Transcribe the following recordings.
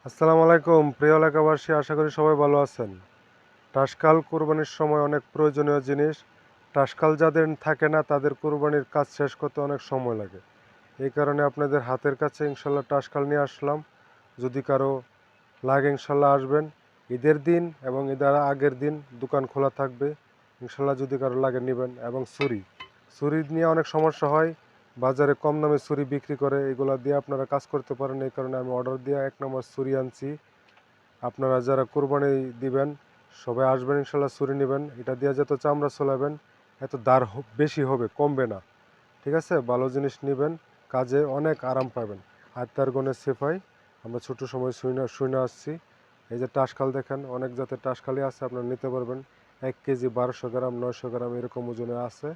আসসালামু আলাইকুম প্রিয় এলাকাবাসী, আশা করি সবাই ভালো আছেন। টাসকাল কুরবানির সময় অনেক প্রয়োজনীয় জিনিস। টাসকাল যাদের থাকে না তাদের কুরবানির কাজ শেষ করতে অনেক সময় লাগে। এই কারণে আপনাদের হাতের কাছে ইনশাল্লাহ টাসকাল নিয়ে আসলাম। যদি কারো লাগে ইনশাল্লাহ আসবেন। ঈদের দিন এবং ঈদের আগের দিন দোকান খোলা থাকবে। ইনশাল্লাহ যদি কারো লাগে নেবেন। এবং ছুরি নিয়ে অনেক সমস্যা হয়। বাজারে কম দামে ছুরি বিক্রি করে, এগুলো দিয়ে আপনারা কাজ করতে পারেন। এই কারণে আমি অর্ডার দিয়ে 1 নম্বর ছুরি আনছি। আপনারা যারা কুরবানি দিবেন সবাই আসবেন ইনশাল্লাহ, ছুরি নেবেন। এটা দিয়ে যত চামড়া চলাবেন এত দার বেশি হবে, কমবে না। ঠিক আছে, ভালো জিনিস নেবেন, কাজে অনেক আরাম পাবেন। হাতের গনে সেফাই আমরা ছোট সময় শুনে আসছি। এই যে টাসকাল দেখেন, অনেক জাতের টাসকালই আছে, আপনারা নিতে পারবেন। 1 কেজি 1200 গ্রাম 900 গ্রাম এরকম ওজনে আছে।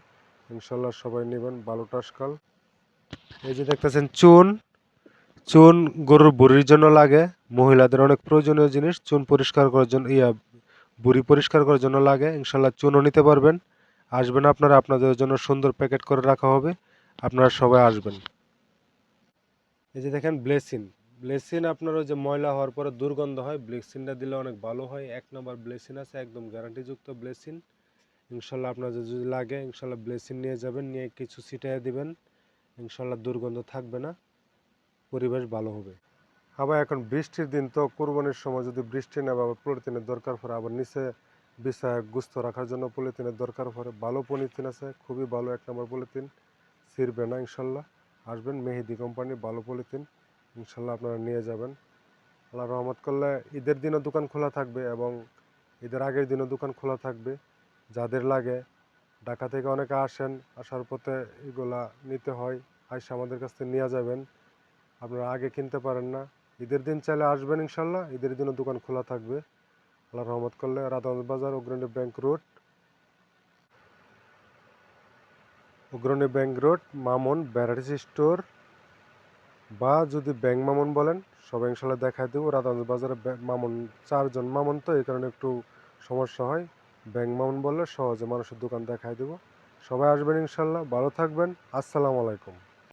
ইনশাল্লাহ সবাই নেবেন ভালো টাসকাল। এই যে দেখতেছেন চুন, চুন গরুর বুড়ির জন্য লাগে। মহিলাদের অনেক প্রয়োজনীয় জিনিস, চুন পরিষ্কার করার জন্য, বুড়ি পরিষ্কার করার জন্য লাগে। ইনশাল্লাহ চুনও নিতে পারবেন। আসবেন আপনারা, আপনাদের জন্য সুন্দর প্যাকেট করে রাখা হবে। আপনারা সবাই আসবেন। এই যে দেখেন ব্লেসিন, ব্লেসিন আপনার ওই যে ময়লা হওয়ার পরে দুর্গন্ধ হয়, ব্লেসিনটা দিলে অনেক ভালো হয়। 1 নম্বর ব্লেসিন আছে, একদম গ্যারান্টিযুক্ত ব্লেসিন। ইনশাল্লাহ আপনাদের যদি লাগে ইনশাল্লাহ ব্লেসিন নিয়ে যাবেন, নিয়ে কিছু ছিটিয়ে দিবেন। ইনশাল্লাহ দুর্গন্ধ থাকবে না, পরিবেশ ভালো হবে। আবার এখন বৃষ্টির দিন, তো কুরবানির সময় যদি বৃষ্টি না বা পলিথিনের দরকার পড়ে, আবার নিচে বিছায় গুস্ত রাখার জন্য পলিথিনের দরকার পড়ে। ভালো পলিথিন আছে, খুবই ভালো 1 নম্বর পলিথিন, ছিঁড়বে না ইনশাল্লাহ। আসবেন, মেহেদি কোম্পানি, ভালো পলিথিন। ইনশাল্লাহ আপনারা নিয়ে যাবেন। আল্লাহ রহমত করলে ঈদের দিনও দোকান খোলা থাকবে এবং ঈদের আগের দিনও দোকান খোলা থাকবে। যাদের লাগে, ঢাকা থেকে অনেকে আসেন, আসার পথে এগুলা নিতে হয়, আইসা আমাদের কাছ থেকে নিয়ে যাবেন। আপনারা আগে কিনতে পারেন না, ঈদের দিন চাইলে আসবেন ইনশাল্লাহ, ঈদের দিনও দোকান খোলা থাকবে আল্লাহ রহমত করলে। রাধাগঞ্জ বাজার, অগ্রণী bank road, Mamun varieties store, বা যদি ব্যাংক মামুন বলেন সবাই ইনশাল্লাহ দেখায় দেবো। রাধাগঞ্জ বাজারে মামুন, 4 জন মামুন, তো এই কারণে একটু সমস্যা হয়। ব্যাংক মামুন বললে সহজে মানুষের দোকান দেখায় দেবো। সবাই আসবেন ইনশাল্লাহ, ভালো থাকবেন। আসসালামু আলাইকুম।